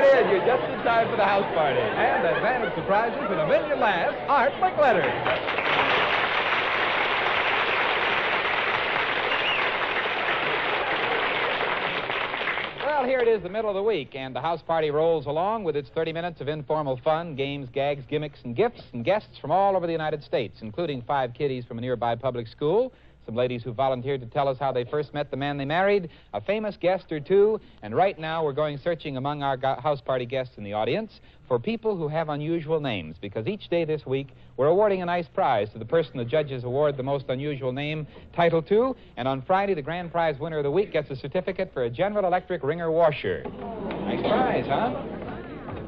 in. You're just in time for the house party. And that van of surprises and a million laughs, Art Linkletter. Well, here it is, the middle of the week, and the house party rolls along with its 30 minutes of informal fun, games, gags, gimmicks, and gifts, and guests from all over the United States, including 5 kiddies from a nearby public school, some ladies who volunteered to tell us how they first met the man they married, a famous guest or two, and right now we're going searching among our house party guests in the audience for people who have unusual names, because each day this week we're awarding a nice prize to the person the judges award the most unusual name title to, and on Friday the grand prize winner of the week gets a certificate for a General Electric wringer washer. Nice prize, huh?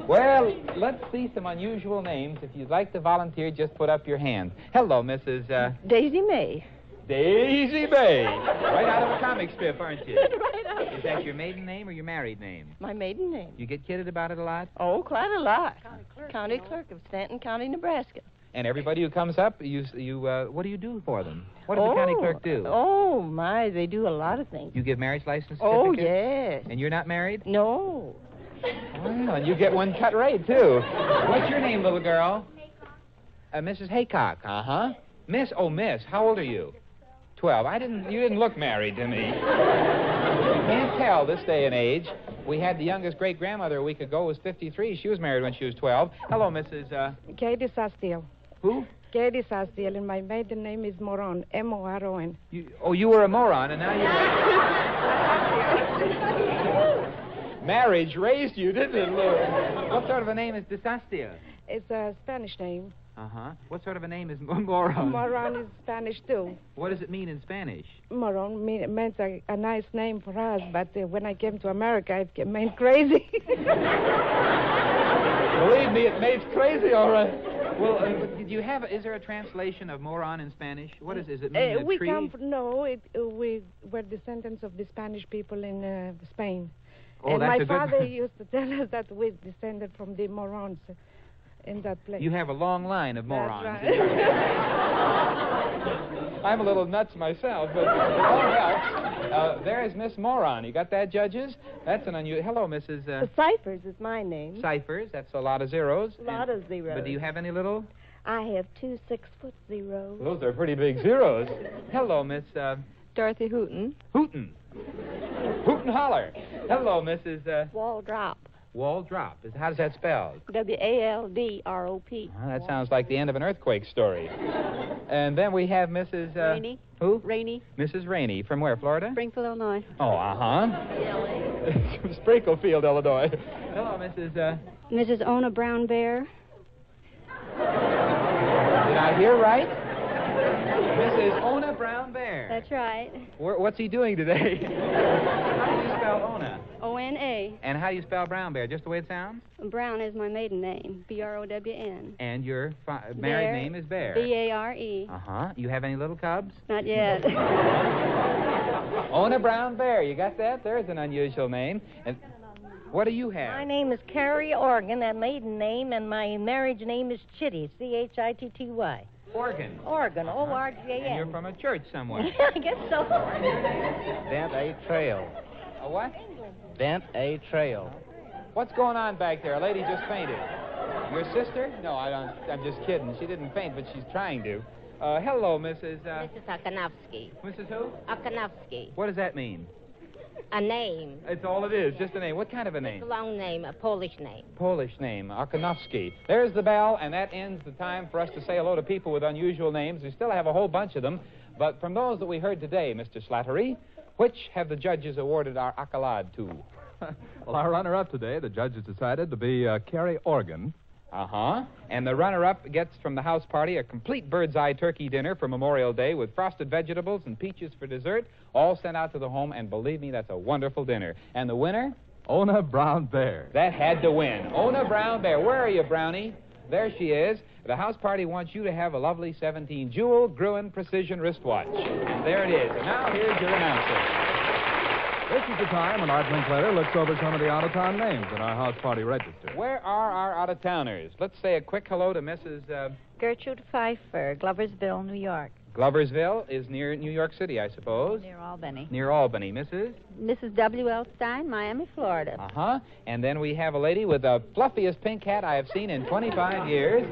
Well, let's see some unusual names. If you'd like to volunteer, just put up your hand. Hello, Mrs. Daisy May. Daisy May. Right out of a comic strip, aren't you? Right out. Is that your maiden name or your married name? My maiden name. You get kidded about it a lot? Oh, quite a lot. County clerk of Stanton County, Nebraska. And everybody who comes up, what do you do for them? What does the county clerk do? Oh, my, they do a lot of things. You give marriage license certificates? Oh, yes. And you're not married? No. Well, and you get one cut right, too. What's your name, little girl? Mrs. Haycock. Uh-huh. Miss, how old are you? 12. You didn't look married to me. You can't tell this day and age. We had the youngest great-grandmother a week ago was 53. She was married when she was 12. Hello, Mrs. Katie Sastiel. Who? Katie Sastiel, and my maiden name is Moron, M-O-R-O-N. You were a moron, and now you... Marriage raised you, didn't it, Lou? What sort of a name is Desastiel? It's a Spanish name. Uh-huh. What sort of a name is Moron? Moron is Spanish, too. What does it mean in Spanish? Moron means a nice name for us, but when I came to America, it meant crazy. Believe me, it means crazy, all right. Well, is there a translation of moron in Spanish? What does it mean, a we tree? We were descendants of the Spanish people in Spain. Oh, and that's my father used to tell us that we descended from the morons in that place. You have a long line of morons. That's right. I'm a little nuts myself, but it all helps. There's Miss Moron. You got that, judges? That's an unusual... Hello, Mrs. Cyphers is my name. Cyphers. That's a lot of zeros. A lot of zeros. But do you have any little... I have 2 6-foot zeros. Those are pretty big zeros. Hello, Miss... Dorothy Hooten. Hooten. Hooten holler. Hello, Mrs. Waldrop. Waldrop. How does that spell? W-A-L-D-R-O-P. Oh, that sounds like the end of an earthquake story. And then we have Mrs. Rainey. Who? Rainey. Mrs. Rainey. From where, Florida? Springfield, Illinois. Oh, uh-huh. From Springfield, Illinois. Hello, Mrs. Mrs. Ona Brown Bear. Did I hear right? Mrs. Ona Brown Bear. That's right. What's he doing today? How do you spell Ona? O-N-A. And how do you spell Brown Bear? Just the way it sounds? Brown is my maiden name. B-R-O-W-N. And your married name is Bear? B-A-R-E. Uh-huh. You have any little cubs? Not yet. Ona Brown Bear. You got that? There's an unusual name. And what do you have? My name is Carrie Organ, a maiden name, and my marriage name is Chitty, C-H-I-T-T-Y. Organ. Organ, O-R-G-A-N. And you're from a church somewhere. I guess so. Bent A. Trail. A what? Bent A. Trail. What's going on back there? A lady just fainted. Your sister? No, I don't. I'm just kidding. She didn't faint, but she's trying to. Hello, Mrs. Mrs. Akanovsky. Mrs. Who? Akanovsky. What does that mean? A name. It's all it is, just a name. What kind of a name? It's a long name, a Polish name. Polish name, Akanovsky. There's the bell, and that ends the time for us to say hello to people with unusual names. We still have a whole bunch of them, but from those that we heard today, Mr. Slattery, which have the judges awarded our accolade to? Well, our runner-up today, the judges decided to be Carrie Organ. Uh-huh. And the runner-up gets from the house party a complete bird's-eye turkey dinner for Memorial Day with frosted vegetables and peaches for dessert, all sent out to the home, and believe me, that's a wonderful dinner. And the winner? Ona Brown Bear. That had to win. Ona Brown Bear. Where are you, Brownie? There she is. The house party wants you to have a lovely 17-jewel Gruen precision wristwatch. And there it is. And now here's your announcer. This is the time when Art Linkletter looks over some of the out-of-town names in our house party register. Where are our out-of-towners? Let's say a quick hello to Mrs. Gertrude Pfeiffer, Gloversville, New York. Gloversville is near New York City, I suppose. Near Albany. Near Albany. Mrs.? Mrs. W.L. Stein, Miami, Florida. Uh-huh. And then we have a lady with the fluffiest pink hat I have seen in 25 years.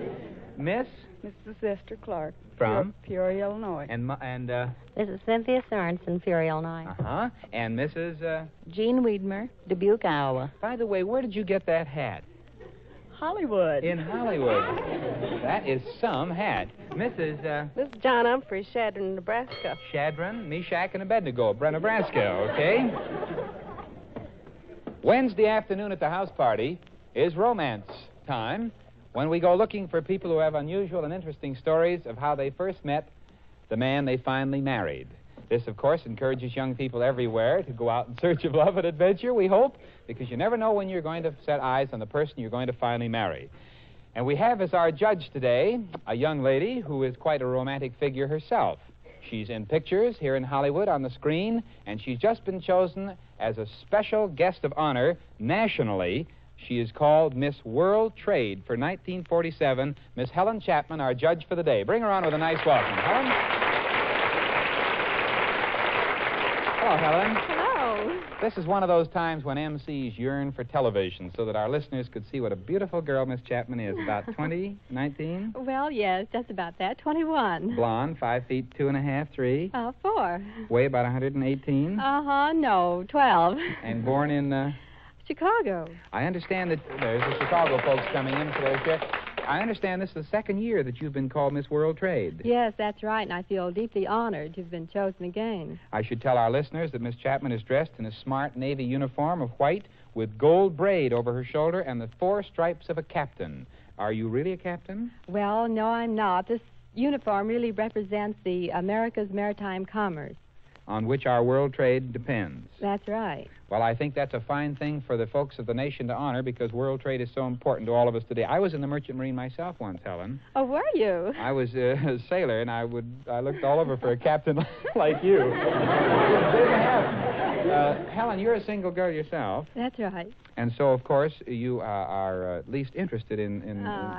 Miss? Mrs. Esther Clark. From? Peoria, Illinois. This is Cynthia Sorensen, Peoria, Illinois. Uh-huh. And Mrs. Jean Wiedmer, Dubuque, Iowa. By the way, where did you get that hat? Hollywood. In Hollywood. That is some hat. Mrs. This is John Humphrey, Shadron, Nebraska. Shadron, Meshach, and Abednego, Nebraska, okay? Wednesday afternoon at the house party is romance time, when we go looking for people who have unusual and interesting stories of how they first met the man they finally married. This, of course, encourages young people everywhere to go out in search of love and adventure, we hope, because you never know when you're going to set eyes on the person you're going to finally marry. And we have as our judge today a young lady who is quite a romantic figure herself. She's in pictures here in Hollywood on the screen, and she's just been chosen as a special guest of honor nationally. She is called Miss World Trade for 1947. Miss Helen Chapman, our judge for the day. Bring her on with a nice welcome. Helen? Hello, Helen. Hello. This is one of those times when MCs yearn for television so that our listeners could see what a beautiful girl Miss Chapman is. About 20, 19? Well, yes, just about that. 21. Blonde, 5 feet 2.5, 3. 4. Weigh about 118. No, 12. And born in... Chicago. I understand that there's the Chicago folks coming in today, Chef. I understand this is the second year that you've been called Miss World Trade. Yes, that's right, and I feel deeply honored to have been chosen again. I should tell our listeners that Miss Chapman is dressed in a smart navy uniform of white with gold braid over her shoulder and the 4 stripes of a captain. Are you really a captain? Well, no, I'm not. This uniform really represents the America's maritime commerce. On which our world trade depends. That's right. Well, I think that's a fine thing for the folks of the nation to honor because world trade is so important to all of us today. I was in the Merchant Marine myself once, Helen. Oh, were you? I was a sailor, and I looked all over for a captain like you. Helen, you're a single girl yourself. That's right. And so, of course, you are at least interested in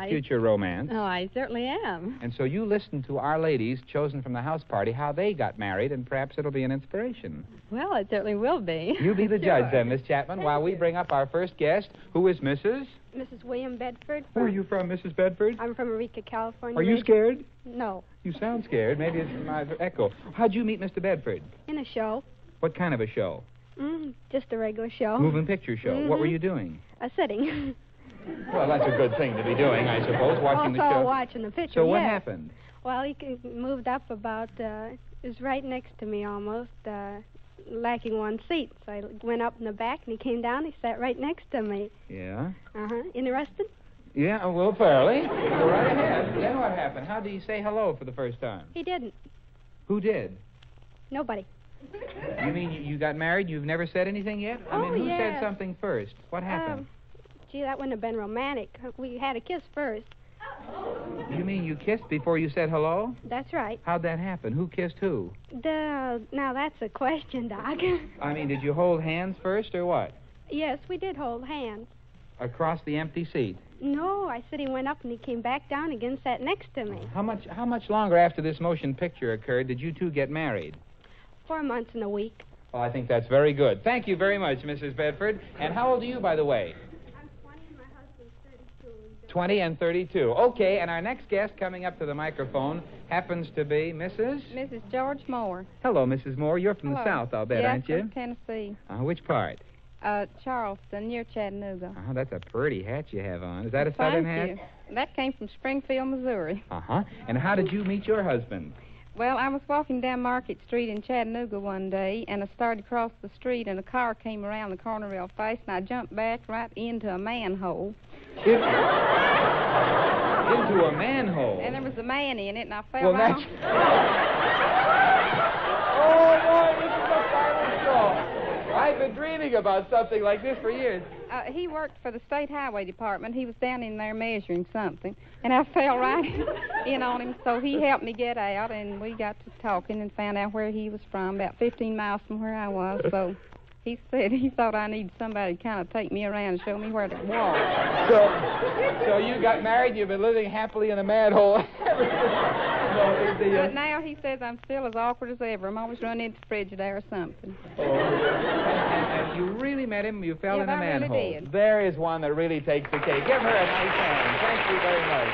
future romance. Oh, I certainly am. And so you listen to our ladies chosen from the house party, how they got married, and perhaps it'll be an inspiration. Well, it certainly will be. You be the judge then, Miss Chapman, while we bring up our first guest, who is Mrs.? Mrs. William Bedford. Where are you from, Mrs. Bedford? I'm from Eureka, California. Are you scared? No. You sound scared. Maybe it's my echo. How'd you meet Mr. Bedford? In a show. What kind of a show? Just a regular show. Moving picture show. What were you doing? Sitting. Well, that's a good thing to be doing, I suppose, watching the show. Watching the picture, So what yes. happened? Well, he moved up about, it was right next to me almost, lacking one seat. So I went up in the back, and he came down, he sat right next to me. Yeah? Interested? Yeah, well, fairly. Go right ahead. Then what happened? How did he say hello for the first time? He didn't. Who did? Nobody. You mean you got married? You've never said anything yet? I mean, who said something first? What happened? Gee, that wouldn't have been romantic. We had a kiss first. You mean you kissed before you said hello? That's right. How'd that happen? Who kissed who? Now, that's a question, Doc. I mean, did you hold hands first or what? Yes, we did hold hands. Across the empty seat? No, I said he went up and he came back down again, sat next to me. How much longer after this motion picture occurred did you two get married? 4 months and a week. Well, I think that's very good. Thank you very much, Mrs. Bedford. And how old are you, by the way? I'm 20 and my husband's 32. 20 and 32. Okay, and our next guest coming up to the microphone happens to be Mrs.? Mrs. George Moore. Hello, Mrs. Moore. You're from Hello. the South, I'll bet, yes, aren't you? from Tennessee. Which part? Charleston, near Chattanooga. That's a pretty hat you have on. Is that a southern hat? Thank you. That came from Springfield, Missouri. And how did you meet your husband? Well, I was walking down Market Street in Chattanooga one day, and I started across the street, and a car came around the corner real fast, and I jumped back right into a manhole. Into a manhole? And there was a man in it, and I fell down. Oh, boy, this is a final straw. I've been dreaming about something like this for years. He worked for the State Highway Department. He was down in there measuring something, and I fell right in on him, so he helped me get out, and we got to talking and found out where he was from, about 15 miles from where I was, so he said he thought I needed somebody to kind of take me around and show me where to walk. So you got married, you've been living happily in a manhole ever since. But now he says I'm still as awkward as ever. I'm always running into the Frigidaire or something. And you really met him? You fell in a manhole. Really did. There is one that really takes the cake. Give her a nice hand. Thank you very much.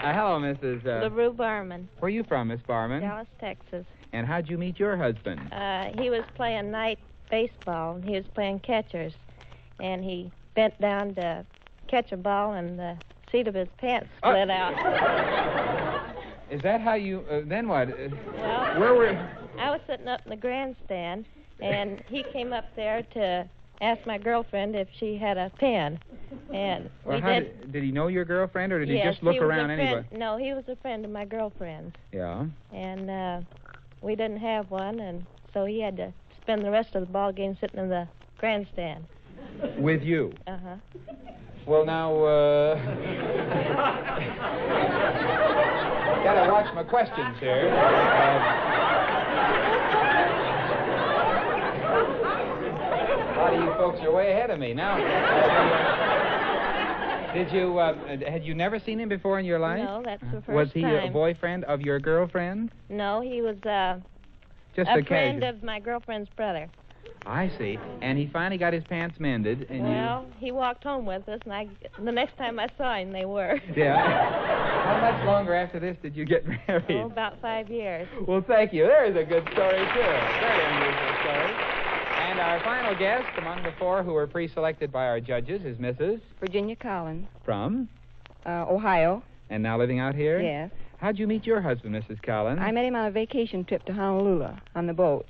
Hello, Mrs. LaRue Barman. Where are you from, Miss Barman? Dallas, Texas. And how'd you meet your husband? He was playing night baseball, and he was playing catchers. And he bent down to catch a ball, and the seat of his pants split out. Is that how you... then what? Well, Where were... I was sitting up in the grandstand, and he came up there to ask my girlfriend if she had a pen. And Well, did he know your girlfriend, or did he just look he was around a friend. anyway? No, he was a friend of my girlfriend's. Yeah. And we didn't have one, and so he had to spend the rest of the ball game sitting in the grandstand. With you? Uh-huh. Well, now, gotta watch my questions here. A lot of you folks are way ahead of me. Now, had you never seen him before in your life? No, that's the first Was he time. a boyfriend of your girlfriend? No, he was Just a casual. friend of my girlfriend's brother. I see. And he finally got his pants mended, and Well, he walked home with us, and the next time I saw him, they were. Yeah. How much longer after this did you get married? Oh, about 5 years. Well, thank you. There's a good story, too. Very unusual story. And our final guest among the four who were pre-selected by our judges is Mrs. Virginia Collins. From? Ohio. And now living out here? Yes. How'd you meet your husband, Mrs. Collins? I met him on a vacation trip to Honolulu on the boat.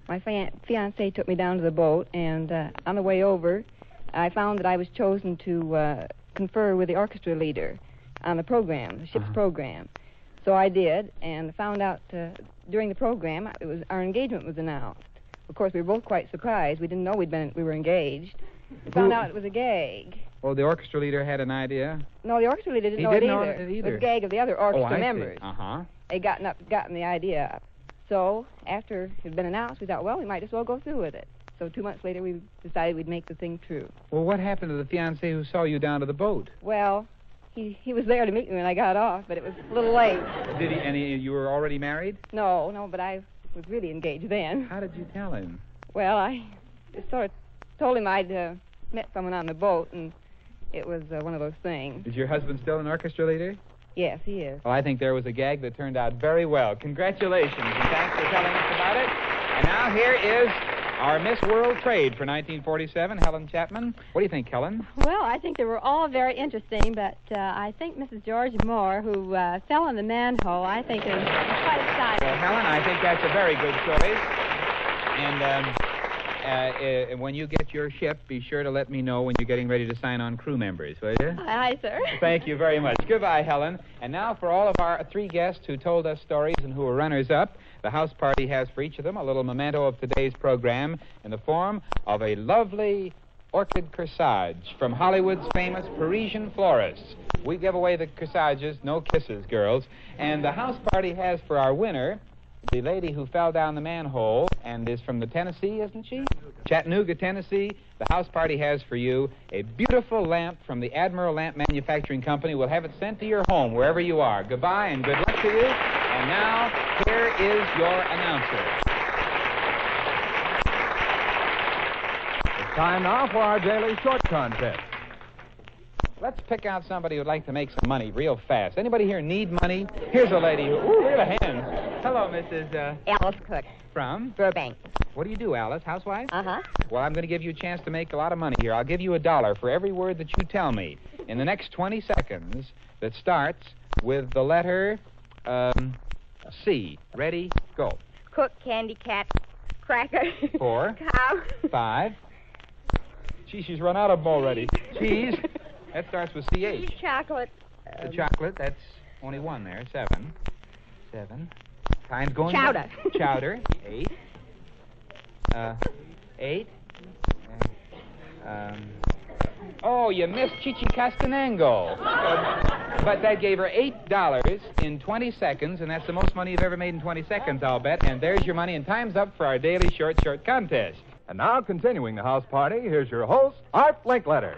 My fiancé took me down to the boat, and on the way over, I found that I was chosen to confer with the orchestra leader on the program, the ship's program. So I did, and found out during the program our engagement was announced. Of course, we were both quite surprised. We didn't know we were engaged. We found out it was a gag. Oh, the orchestra leader had an idea? No, the orchestra leader didn't He know didn't it know either. it either. It was a gag of the other orchestra I members. See. Uh-huh. They gotten the idea up. So after it had been announced, we thought, well, we might as well go through with it. So 2 months later, we decided we'd make the thing true. Well, what happened to the fiancé who saw you down to the boat? Well, he was there to meet me when I got off, but it was a little late. Did he? And you were already married? No, but I was really engaged then. How did you tell him? Well, I just sort of told him I'd met someone on the boat, and it was one of those things. Is your husband still an orchestra leader? Yes, he is. Well, I think there was a gag that turned out very well. Congratulations, and thanks for telling us about it. And now here is our Miss World Trade for 1947, Helen Chapman. What do you think, Helen? Well, I think they were all very interesting, but I think Mrs. George Moore, who fell in the manhole, I think is quite exciting. Well, Helen, I think that's a very good choice. And when you get your ship, be sure to let me know when you're getting ready to sign on crew members, will you? Aye, sir. Thank you very much. Goodbye, Helen. And now for all of our three guests who told us stories and who were runners-up, the house party has for each of them a little memento of today's program in the form of a lovely orchid corsage from Hollywood's famous Parisian florists. We give away the corsages, no kisses, girls. And the house party has for our winner the lady who fell down the manhole and is from the Tennessee, isn't she? Chattanooga, Tennessee. The house party has for you a beautiful lamp from the Admiral Lamp Manufacturing Company. We'll have it sent to your home wherever you are. Goodbye and good luck to you. And now, here is your announcer. It's time now for our daily short contest. Let's pick out somebody who'd like to make some money real fast. Anybody here need money? Here's a lady who... Ooh, look at the hands. Hello, Mrs. Alice Cook. From? Burbank. What do you do, Alice? Housewife? Uh-huh. Well, I'm going to give you a chance to make a lot of money here. I'll give you $1 for every word that you tell me in the next 20 seconds that starts with the letter C. Ready? Go. Cook, candy, cat, cracker. 4. Cow. 5. Gee, she's run out of them already. Cheese. That starts with CH. Cheese, chocolate. The chocolate, that's only 1 there. 7. 7. Time's going. Chowder. Chowder. 8. 8. Oh, you missed Chichi Castanango. But that gave her $8 in 20 seconds, and that's the most money you've ever made in 20 seconds, I'll bet. And there's your money, and time's up for our daily short contest. And now, continuing the house party, here's your host, Art Linkletter.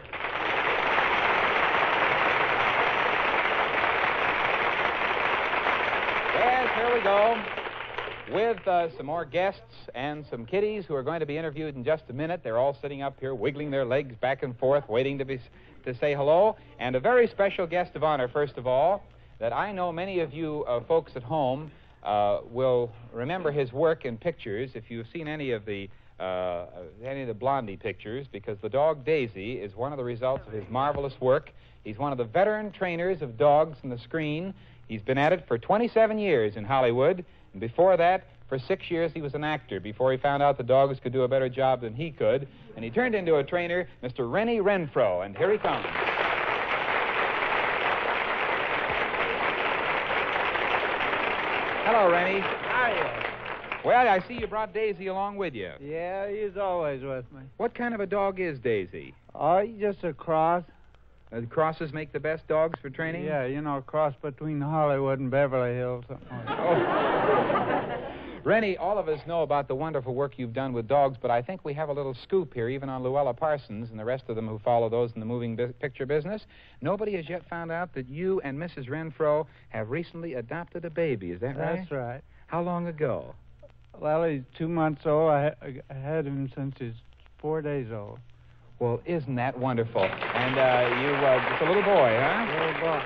here we go with some more guests and some kiddies who are going to be interviewed in just a minute. They're all sitting up here, wiggling their legs back and forth, waiting to say hello. And a very special guest of honor, first of all, that I know many of you folks at home will remember his work in pictures if you've seen any of the Blondie pictures, because the dog Daisy is one of the results of his marvelous work. He's one of the veteran trainers of dogs in the screen. He's been at it for 27 years in Hollywood, and before that, for 6 years, he was an actor before he found out the dogs could do a better job than he could, and he turned into a trainer, Mr. Rennie Renfro, and here he comes. Hello, Rennie. Hiya. Well, I see you brought Daisy along with you. Yeah, he's always with me. What kind of a dog is Daisy? Oh, he's just a cross. Crosses make the best dogs for training? Yeah, a cross between Hollywood and Beverly Hills. Something like that. Rennie, all of us know about the wonderful work you've done with dogs, but I think we have a little scoop here, even on Luella Parsons and the rest of them who follow those in the moving picture business. Nobody has yet found out that you and Mrs. Renfro have recently adopted a baby. Is that right? That's right. How long ago? Well, he's 2 months old. I had him since he's 4 days old. Well, isn't that wonderful? And it's a little boy, huh? Little boy.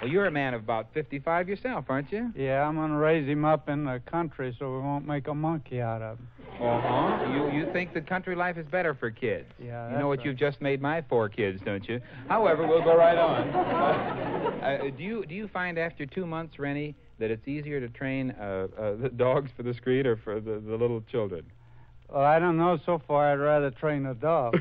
Well, you're a man of about 55 yourself, aren't you? Yeah, I'm going to raise him up in the country so we won't make a monkey out of him. Uh-huh. You think that country life is better for kids? Yeah, You know what right. You've just made my 4 kids, don't you? However, we'll go right on. Do you find after 2 months, Rennie, that it's easier to train the dogs for the screen or for the little children? Well, I don't know. So far, I'd rather train a dog.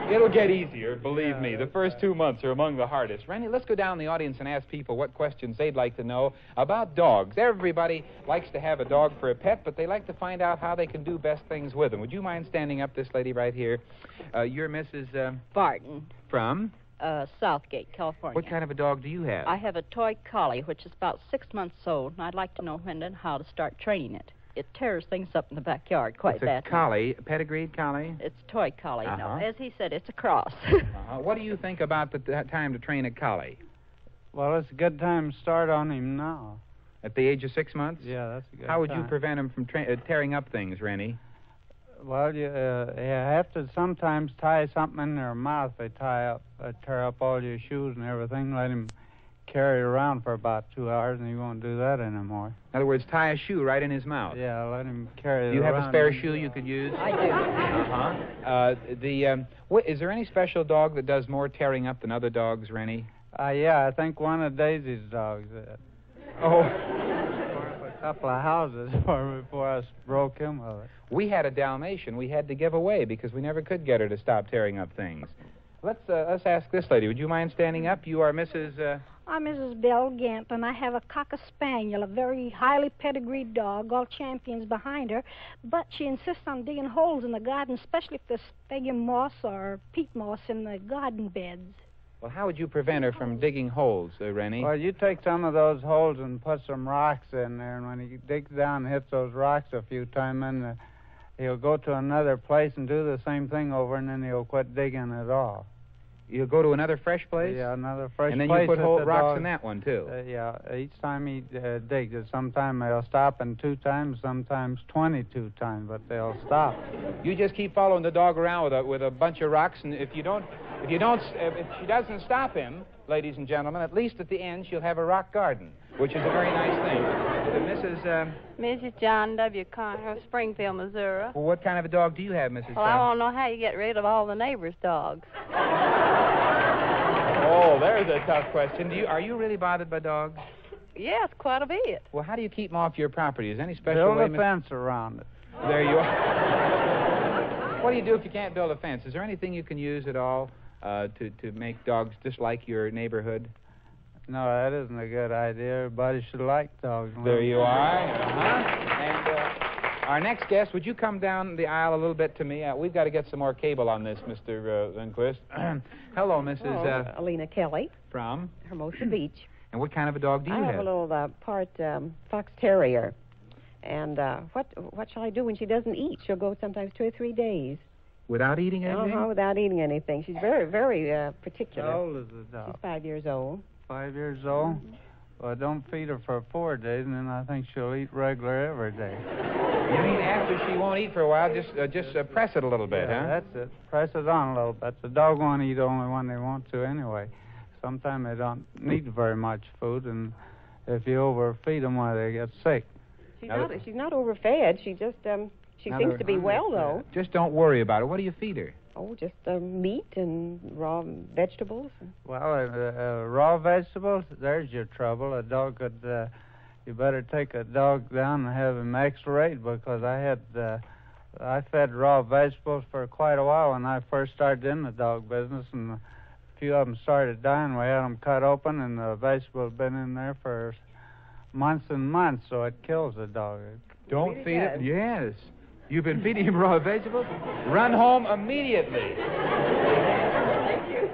It'll get easier, believe me. The first 2 months are among the hardest. Rennie, let's go down the audience and ask people what questions they'd like to know about dogs. Everybody likes to have a dog for a pet, but they like to find out how they can do best things with them. Would you mind standing up, this lady right here? You're Mrs. Barton, From? Southgate, California. What kind of a dog do you have? I have a toy collie, which is about 6 months old, and I'd like to know when and how to start training it. It tears things up in the backyard quite badly. It's a collie, a pedigreed collie? It's a toy collie. Uh-huh. No, as he said, it's a cross. What do you think about the time to train a collie? Well, it's a good time to start on him now. At the age of 6 months? Yeah, that's a good How would you time. prevent him from tearing up things, Rennie? Well, you have to sometimes tie something in their mouth. They tear up all your shoes and everything. Let him carry it around for about 2 hours, and he won't do that anymore. In other words, tie a shoe right in his mouth. Yeah, let him carry it Do you have around. a spare shoe you could use? I do. Is there any special dog that does more tearing up than other dogs, Rennie? Yeah, I think one of Daisy's dogs did. Oh. A couple of houses before I broke him of it. We had a Dalmatian we had to give away because we never could get her to stop tearing up things. Let's ask this lady. Would you mind standing up? You are Mrs. I'm Mrs. Belle Gant, and I have a Cocker Spaniel, a very highly pedigreed dog, all champions behind her, but she insists on digging holes in the garden, especially if there's sphagnum moss or peat moss in the garden beds. Well, how would you prevent her from digging holes, Rennie? Well, you take some of those holes and put some rocks in there, and when he digs down and hits those rocks a few times, then he'll go to another place and do the same thing over, and then he'll quit digging at all. You'll go to another fresh place? Yeah, another fresh place. And then you put that rocks dog, in that one, too? Yeah, each time he digs it. Sometimes they'll stop in 2 times, sometimes 22 times, but they'll stop. You just keep following the dog around with a bunch of rocks, and if she doesn't stop him, ladies and gentlemen, at least at the end she'll have a rock garden, which is a very nice thing. Mrs. John W. Connor, Springfield, Missouri. Well, what kind of a dog do you have, Mrs. Well, I want to know how you get rid of all the neighbors' dogs. Oh, there's a tough question. Are you really bothered by dogs? Yes, quite a bit. Well, how do you keep them off your property? Is there any special way? Build a fence around it. There you are. What do you do if you can't build a fence? Is there anything you can use at all to make dogs dislike your neighborhood? No, that isn't a good idea. Everybody should like dogs. There you are. And our next guest, would you come down the aisle a little bit to me? We've got to get some more cable on this, Mr. Lindquist. Hello, Mrs. Alina Kelly. From? Hermosa Beach. And what kind of a dog do you have? I have a little part fox terrier. And what shall I do when she doesn't eat? She'll go sometimes 2 or 3 days. Without eating anything? Without eating anything. She's very, very particular. How old is the dog? She's 5 years old. 5 years old? Well, don't feed her for 4 days, and then I think she'll eat regular every day. You mean after she won't eat for a while, just press it a little bit, Yeah, huh? that's it. Press it on a little bit. The dog won't eat only when they want to anyway. Sometimes they don't need very much food, and if you overfeed them, why they get sick. She's not overfed. She just she seems to be well though. Just don't worry about it. What do you feed her? Oh, just meat and raw vegetables. Well, raw vegetables, there's your trouble. A dog could, you better take a dog down and have him x-rayed, because I fed raw vegetables for quite a while when I first started in the dog business, and a few of them started dying. We had them cut open, and the vegetables been in there for months and months, so it kills the dog. Don't feed it? Yes. You've been feeding him raw vegetables? Run home immediately. Thank you.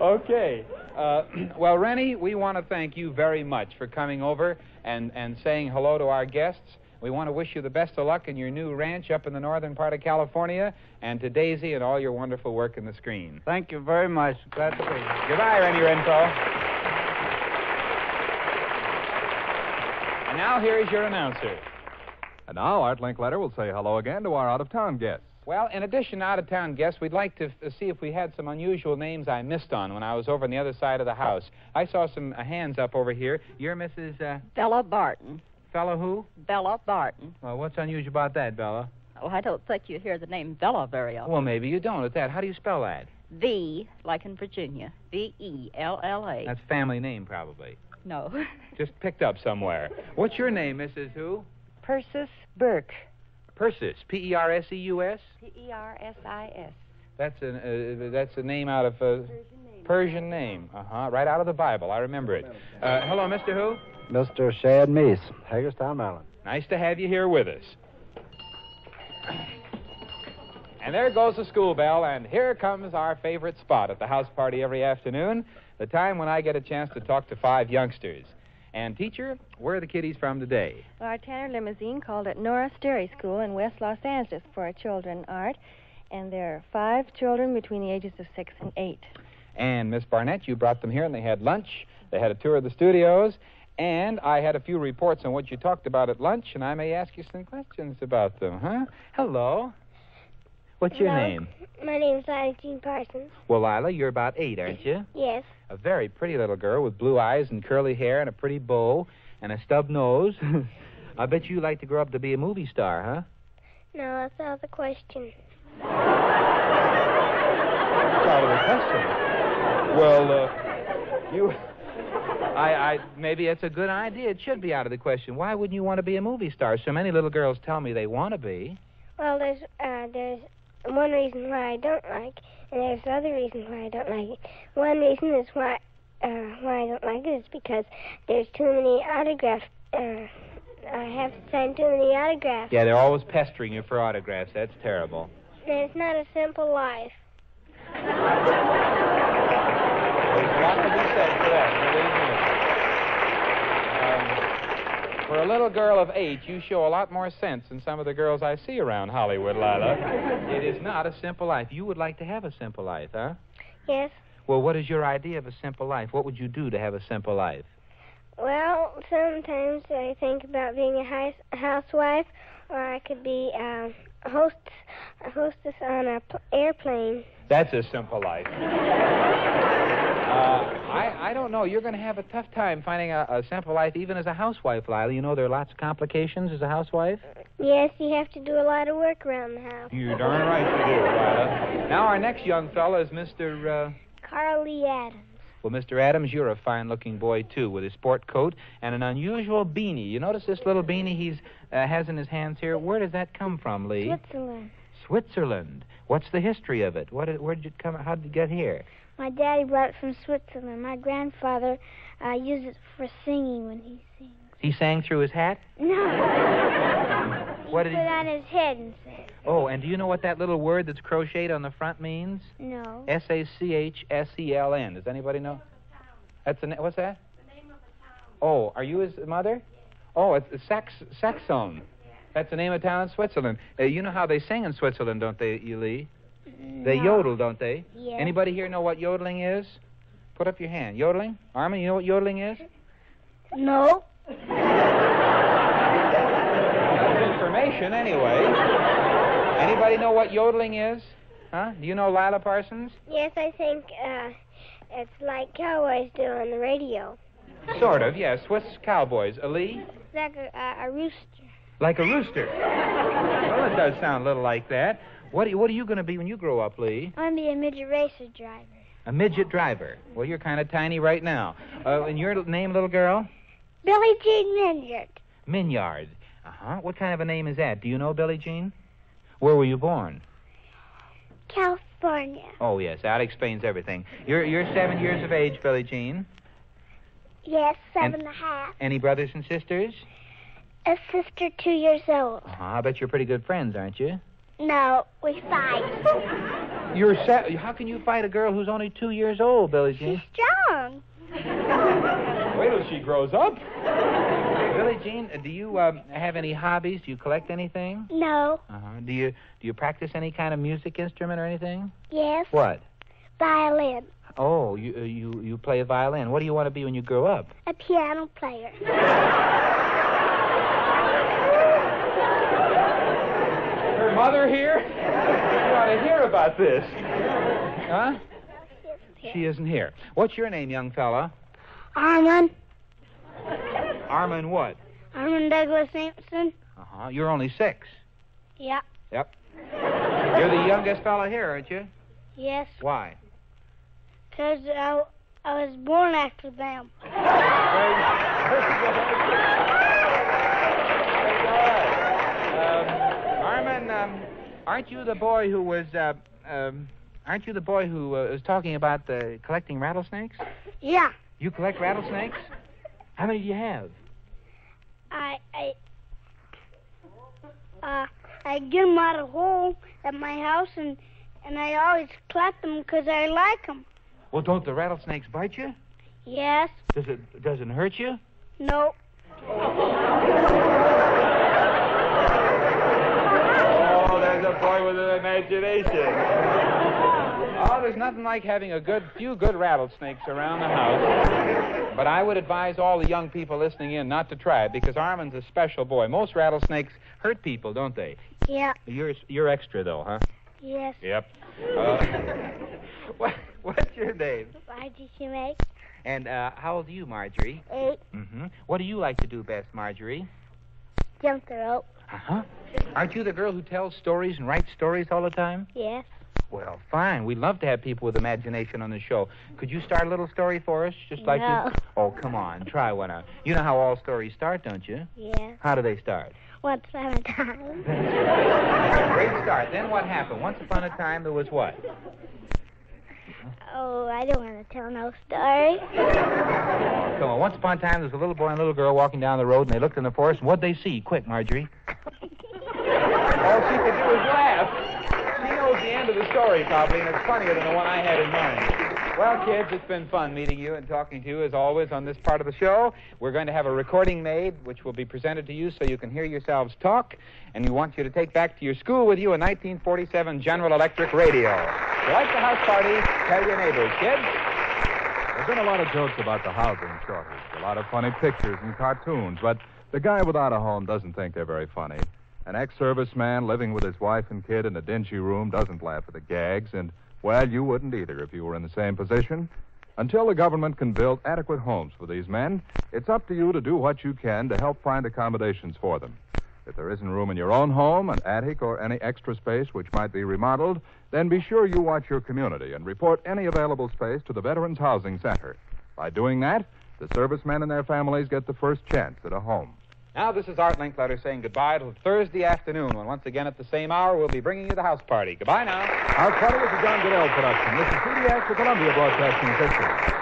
Okay. Well, Rennie, we want to thank you very much for coming over and saying hello to our guests. We want to wish you the best of luck in your new ranch up in the northern part of California, and to Daisy and all your wonderful work in the screen. Thank you very much. Glad to be here. Goodbye, Rennie Renfro. And now here is your announcer. And now Art Linkletter will say hello again to our out-of-town guests. Well, in addition to out-of-town guests, we'd like to see if we had some unusual names I missed on when I was over on the other side of the house. I saw some hands up over here. You're Mrs. Bella Barton. Fella who? Bella Barton. Well, what's unusual about that, Bella? Oh, I don't think you hear the name Bella very often. Well, maybe you don't at that. How do you spell that? V, like in Virginia. V-E-L-L-A. That's family name, probably. No. Just picked up somewhere. What's your name, Mrs. Who? Persis Burke. Persis, P-E-R-S-E-U-S? P-E-R-S-I-S. That's a name out of Persian name. Uh-huh, right out of the Bible. I remember it. Hello, Mr. Who? Mr. Shad Meese, Hagerstown, Maryland. Nice to have you here with us. And there goes the school bell, and here comes our favorite spot at the house party every afternoon, the time when I get a chance to talk to 5 youngsters. And, teacher, where are the kiddies from today? Well, our Tanner limousine called at Nora Sterry School in West Los Angeles for our children, Art. And there are 5 children between the ages of 6 and 8. And, Miss Barnett, you brought them here, and they had lunch. They had a tour of the studios. And I had a few reports on what you talked about at lunch, and I may ask you some questions about them, huh? Hello. What's your name? My name's Lila Jean Parsons. Well, Lila, you're about 8, aren't you? Yes. A very pretty little girl with blue eyes and curly hair and a pretty bow and a stub nose. I bet you like to grow up to be a movie star, huh? No, that's not the question. That's out of the question. Well, maybe it's a good idea. It should be out of the question. Why wouldn't you want to be a movie star? So many little girls tell me they want to be. Well, there's one reason why I don't like, and there's other reasons why I don't like it. One reason is why I don't like it is because there's too many autographs. I have to sign too many autographs. Yeah, they're always pestering you for autographs. That's terrible. And it's not a simple life. There's a lot to be said for that, believe me. For a little girl of 8, you show a lot more sense than some of the girls I see around Hollywood, Lila. It is not a simple life. You would like to have a simple life, huh? Yes. Well, what is your idea of a simple life? What would you do to have a simple life? Well, sometimes I think about being a housewife, or I could be a hostess on an airplane. That's a simple life. I don't know. You're going to have a tough time finding a simple life even as a housewife, Lila. You know there are lots of complications as a housewife. Yes, you have to do a lot of work around the house. You're darn right you do, Lila. Now, our next young fella is Mr. Carl Lee Adams. Well, Mr. Adams, you're a fine-looking boy, too, with his sport coat and an unusual beanie. You notice this little beanie he has in his hands here? Where does that come from, Lee? Switzerland. Switzerland. What's the history of it? Where did it come? How did it get here? My daddy brought it from Switzerland. My grandfather used it for singing when he sings. He sang through his hat? No. What he did put he... on his head and sang. Oh, and do you know what that little word that's crocheted on the front means? No. S-A-C-H-S-E-L-N. Does anybody know? That's what's that? The name of a town. Oh, are you his mother? Yes. Oh, it's Saxon. That's the name of a town in Switzerland. You know how they sing in Switzerland, don't they, Lee? No. They yodel, don't they? Yes. Anybody here know what yodeling is? Put up your hand. Yodeling? Armin, you know what yodeling is? No. That's information, anyway. Anybody know what yodeling is? Huh? Do you know Lila Parsons? Yes, I think it's like cowboys do on the radio. Sort of, yes. Swiss cowboys. Ali? It's like a rooster. Like a rooster. Well, it does sound a little like that. What are you going to be when you grow up, Lee? I'm going to be a midget racer driver. A midget driver. Well, you're kind of tiny right now. And your name, little girl? Billie Jean Minyard. Minyard. Uh-huh. What kind of a name is that? Do you know Billie Jean? Where were you born? California. Oh, yes. That explains everything. You're 7 years of age, Billie Jean. Yes, 7.5. Any brothers and sisters? A sister 2 years old. Uh-huh. I bet you're pretty good friends, aren't you? No, we fight. How can you fight a girl who's only 2 years old, Billie Jean? She's strong. Wait till she grows up. Billie Jean, do you have any hobbies? Do you collect anything? No. Uh-huh. Do you practice any kind of music instrument or anything? Yes. What? Violin. Oh, you play a violin. What do you want to be when you grow up? A piano player. Her mother here? You ought to hear about this. Huh? She isn't here. What's your name, young fella? Armand. Armand what? Armand Douglas Sampson. Uh-huh. You're only 6. Yeah. Yep. You're the youngest fella here, aren't you? Yes. Why? Because I was born after them. Armand, aren't you the boy who was was talking about collecting rattlesnakes? Yeah. You collect rattlesnakes? How many do you have? I get them out of hole at my house, and I always collect them because I like them. Well, don't the rattlesnakes bite you? Yes. Doesn't hurt you? No. Oh, there's a boy with an imagination. Oh, there's nothing like having a few good rattlesnakes around the house. But I would advise all the young people listening in not to try it, because Armand's a special boy. Most rattlesnakes hurt people, don't they? Yeah. You're extra, though, huh? Yes. Yep. What's your name? Margie Shoemaker. And how old are you, Marjorie? 8. Mm-hmm. What do you like to do best, Marjorie? Jump the rope. Uh-huh. Aren't you the girl who tells stories and writes stories all the time? Yes. Well, fine. We'd love to have people with imagination on the show. Could you start a little story for us? Just like No. you? Oh, come on. Try one out. You know how all stories start, don't you? Yes. How do they start? Once upon a time. Great start. Then what happened? Once upon a time, there was what? Oh, I don't want to tell no story. Oh, come on. Once upon a time, there was a little boy and a little girl walking down the road, and they looked in the forest, and what'd they see? Quick, Marjorie. All she could do was laugh. She knows the end of the story, probably, and it's funnier than the one I had in mind. Well, kids, it's been fun meeting you and talking to you, as always, on this part of the show. We're going to have a recording made, which will be presented to you so you can hear yourselves talk, and we want you to take back to your school with you a 1947 General Electric radio. If you like the house party, tell your neighbors, kids. There's been a lot of jokes about the housing shortage, a lot of funny pictures and cartoons, but the guy without a home doesn't think they're very funny. An ex-serviceman living with his wife and kid in a dingy room doesn't laugh at the gags, and, well, you wouldn't either if you were in the same position. Until the government can build adequate homes for these men, it's up to you to do what you can to help find accommodations for them. If there isn't room in your own home, an attic, or any extra space which might be remodeled, then be sure you watch your community and report any available space to the Veterans Housing Center. By doing that, the servicemen and their families get the first chance at a home. Now, this is Art Linkletter saying goodbye till Thursday afternoon, when once again at the same hour we'll be bringing you the house party. Goodbye now. House Party is a John Goodell production. This is CBS, the Columbia Broadcasting System.